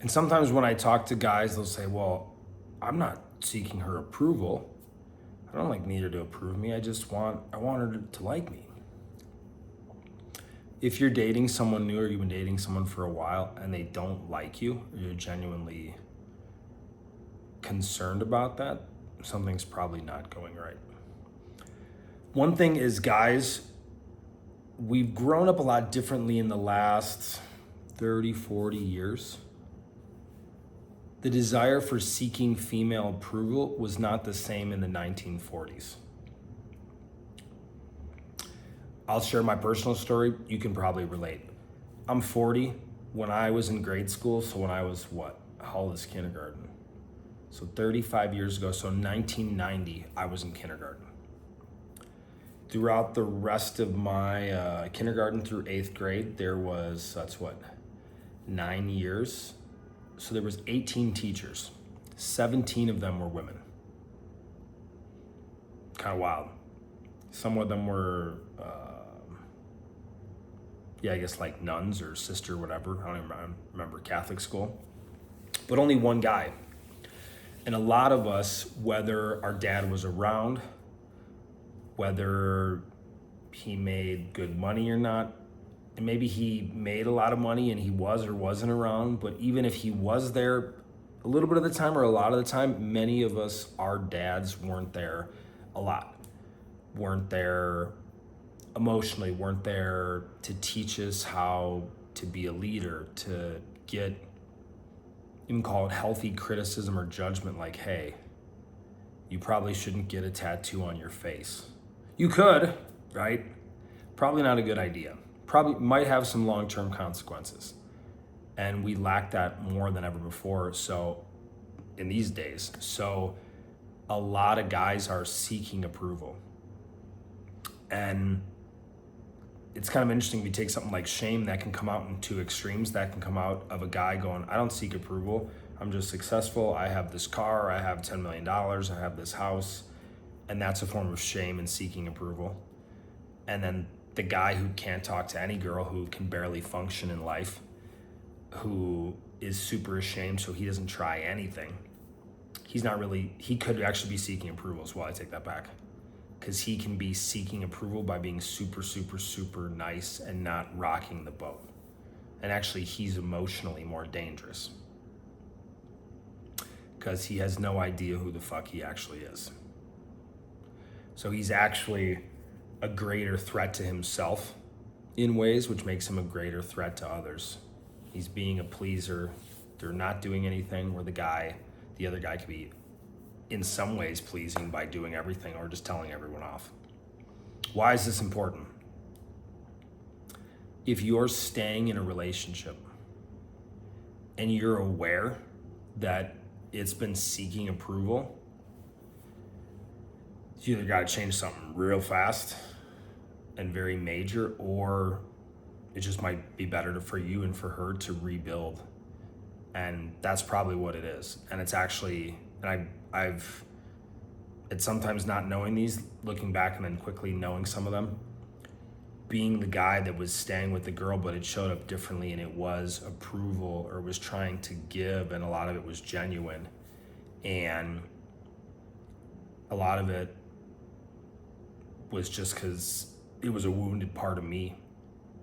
And sometimes when I talk to guys, they'll say, well, I'm not seeking her approval. I don't need her to approve me. I want her to like me. If you're dating someone new or you've been dating someone for a while and they don't like you, or you're genuinely concerned about that, something's probably not going right. One thing is, guys, we've grown up a lot differently in the last 30, 40 years. The desire for seeking female approval was not the same in the 1940s. I'll share my personal story. You can probably relate. I'm 40. When I was in grade school, so when I was how old is kindergarten? So 35 years ago, so 1990, I was in kindergarten. Throughout the rest of my kindergarten through 8th grade, that's 9 years. So there was 18 teachers. 17 of them were women. Kind of wild. Some of them were, nuns or sister, whatever. I don't even remember, Catholic school. But only one guy. And a lot of us, whether our dad was around, whether he made good money or not, and maybe he made a lot of money and he was or wasn't around, but even if he was there a little bit of the time or a lot of the time, many of us, our dads weren't there a lot. Weren't there emotionally, weren't there to teach us how to be a leader, to get, even call it healthy criticism or judgment, like, hey, you probably shouldn't get a tattoo on your face. You could, right? Probably not a good idea. Probably might have some long-term consequences. And we lack that more than ever before. So in these days, a lot of guys are seeking approval. And it's kind of interesting. We take something like shame that can come out in two extremes. That can come out of a guy going, I don't seek approval. I'm just successful. I have this car. I have $10 million. I have this house. And that's a form of shame and seeking approval. And then the guy who can't talk to any girl, who can barely function in life, who is super ashamed, so he doesn't try anything. He could actually be seeking approval as well. I take that back. Because he can be seeking approval by being super, super, super nice and not rocking the boat. And actually, he's emotionally more dangerous. Because he has no idea who the fuck he actually is. So he's actually a greater threat to himself in ways, which makes him a greater threat to others. He's being a pleaser. They're not doing anything where the other guy could be in some ways pleasing by doing everything or just telling everyone off. Why is this important? If you're staying in a relationship and you're aware that it's been seeking approval, you either got to change something real fast and very major, or it just might be better for you and for her to rebuild. And that's probably what it is. And it's actually, it's sometimes not knowing these, looking back and then quickly knowing some of them, being the guy that was staying with the girl, but it showed up differently and it was approval or was trying to give, and a lot of it was genuine. And a lot of it was just because it was a wounded part of me.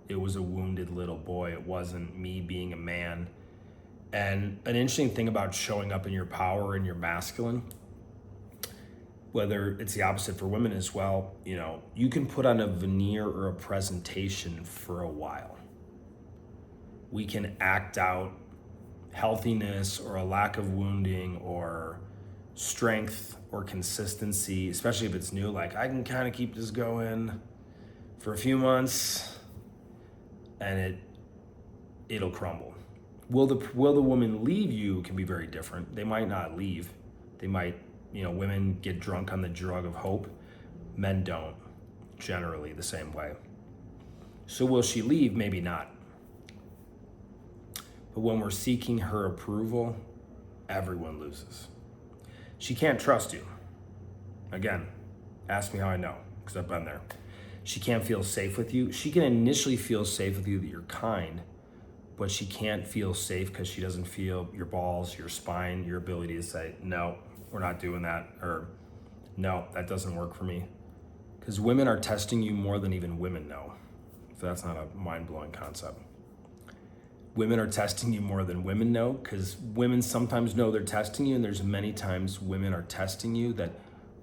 It was a wounded little boy. It wasn't me being a man. And an interesting thing about showing up in your power and your masculine, whether it's the opposite for women as well, you can put on a veneer or a presentation for a while. We can act out healthiness or a lack of wounding or strength or consistency, especially if it's new. Like, I can kind of keep this going for a few months and it'll crumble. Will the woman leave you can be very different. They might not leave. They might, women get drunk on the drug of hope. Men don't, generally the same way. So will she leave? Maybe not. But when we're seeking her approval, everyone loses. She can't trust you. Again, ask me how I know, because I've been there. She can't feel safe with you. She can initially feel safe with you that you're kind, but she can't feel safe because she doesn't feel your balls, your spine, your ability to say, no, we're not doing that, or no, that doesn't work for me. Because women are testing you more than even women know. If that's not a mind-blowing concept. Women are testing you more than women know, because women sometimes know they're testing you, and there's many times women are testing you that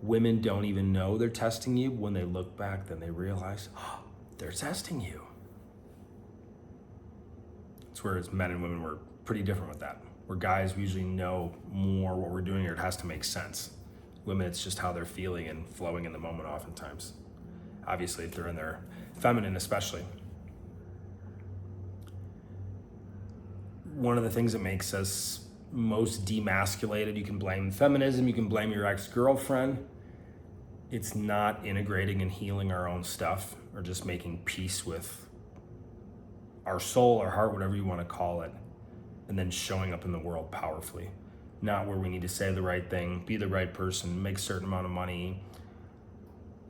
women don't even know they're testing you. When they look back, then they realize, oh, they're testing you. It's where it's men and women, we're pretty different with that. Where guys, we usually know more what we're doing, or it has to make sense. Women, it's just how they're feeling and flowing in the moment oftentimes. Obviously, if they're in their feminine especially. One of the things that makes us most demasculated, you can blame feminism, you can blame your ex-girlfriend. It's not integrating and healing our own stuff, or just making peace with our soul, our heart, whatever you want to call it, and then showing up in the world powerfully. Not where we need to say the right thing, be the right person, make a certain amount of money.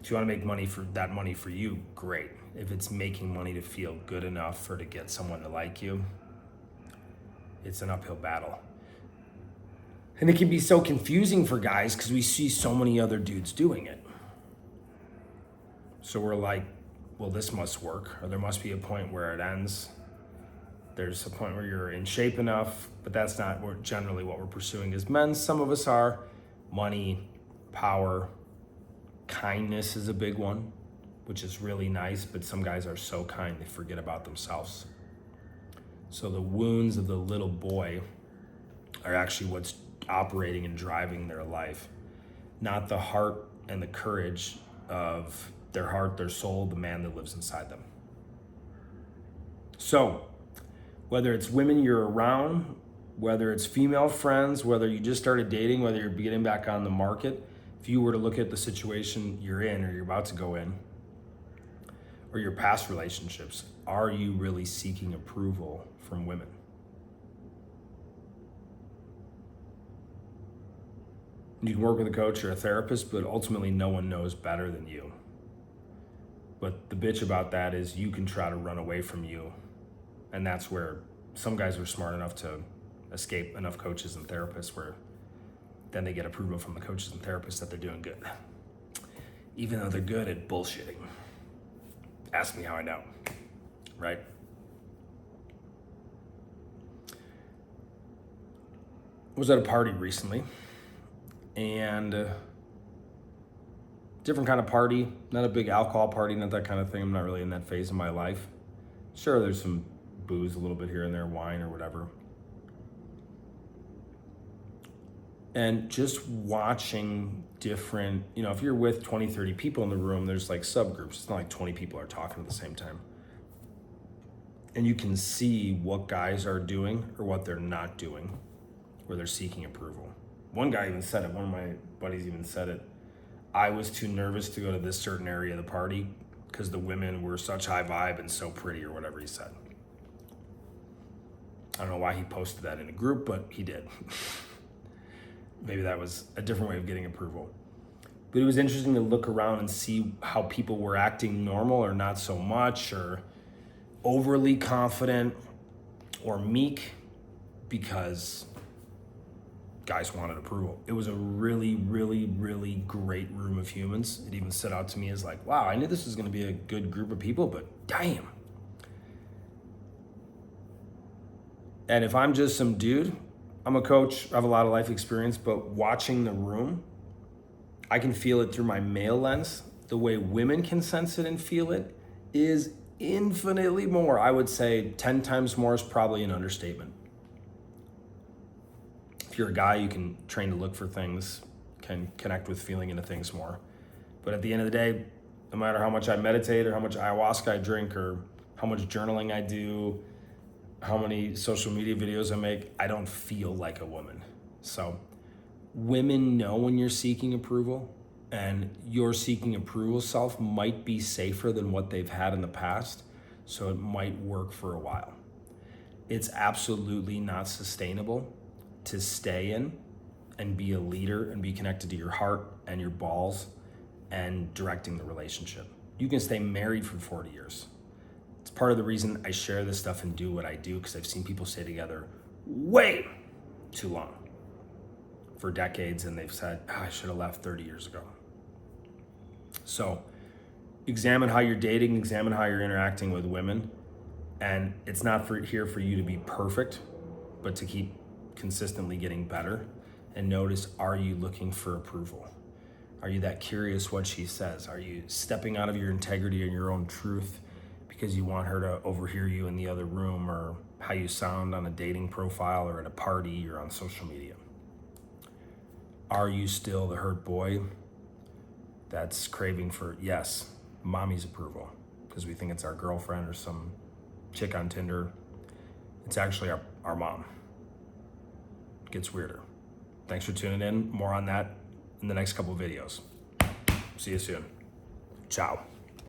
If you want to make money for that money for you, great. If it's making money to feel good enough or to get someone to like you, it's an uphill battle. And it can be so confusing for guys because we see so many other dudes doing it. So we're like, well, this must work, or there must be a point where it ends. There's a point where you're in shape enough, but that's not generally what we're pursuing as men. Some of us are. Money, power, kindness is a big one, which is really nice, but some guys are so kind they forget about themselves. So the wounds of the little boy are actually what's operating and driving their life, not the heart and the courage of their heart, their soul, the man that lives inside them. So whether it's women you're around, whether it's female friends, whether you just started dating, whether you're getting back on the market, if you were to look at the situation you're in or you're about to go in, or your past relationships, are you really seeking approval from women? You can work with a coach or a therapist, but ultimately no one knows better than you. But the bitch about that is you can try to run away from you. And that's where some guys are smart enough to escape enough coaches and therapists where then they get approval from the coaches and therapists that they're doing good. Even though they're good at bullshitting. Ask me how I know, right? I was at a party recently, and different kind of party, not a big alcohol party, not that kind of thing. I'm not really in that phase of my life. Sure, there's some booze a little bit here and there, wine or whatever. And just watching different, if you're with 20, 30 people in the room, there's like subgroups. It's not like 20 people are talking at the same time. And you can see what guys are doing or what they're not doing, where they're seeking approval. One guy even said it, one of my buddies even said it. I was too nervous to go to this certain area of the party because the women were such high vibe and so pretty, or whatever he said. I don't know why he posted that in a group, but he did. Maybe that was a different way of getting approval. But it was interesting to look around and see how people were acting normal or not so much, or overly confident or meek because guys wanted approval. It was a really, really, really great room of humans. It even stood out to me as like, wow, I knew this was going to be a good group of people, but damn. And if I'm just some dude, I'm a coach, I have a lot of life experience, but watching the room, I can feel it through my male lens. The way women can sense it and feel it is infinitely more. I would say 10 times more is probably an understatement. If you're a guy, you can train to look for things, can connect with feeling into things more. But at the end of the day, no matter how much I meditate or how much ayahuasca I drink or how much journaling I do, how many social media videos I make, I don't feel like a woman. So women know when you're seeking approval, and your seeking approval self might be safer than what they've had in the past. So it might work for a while. It's absolutely not sustainable to stay in and be a leader and be connected to your heart and your balls and directing the relationship. You can stay married for 40 years. It's part of the reason I share this stuff and do what I do, because I've seen people stay together way too long, for decades, and they've said, I should have left 30 years ago. So examine how you're dating, examine how you're interacting with women. And it's not here for you to be perfect, but to keep consistently getting better. And notice, are you looking for approval? Are you that curious what she says? Are you stepping out of your integrity and your own truth because you want her to overhear you in the other room, or how you sound on a dating profile or at a party or on social media? Are you still the hurt boy that's craving for, yes, mommy's approval, because we think it's our girlfriend or some chick on Tinder? It's actually our mom. It gets weirder. Thanks for tuning in. More on that in the next couple of videos. See you soon. Ciao.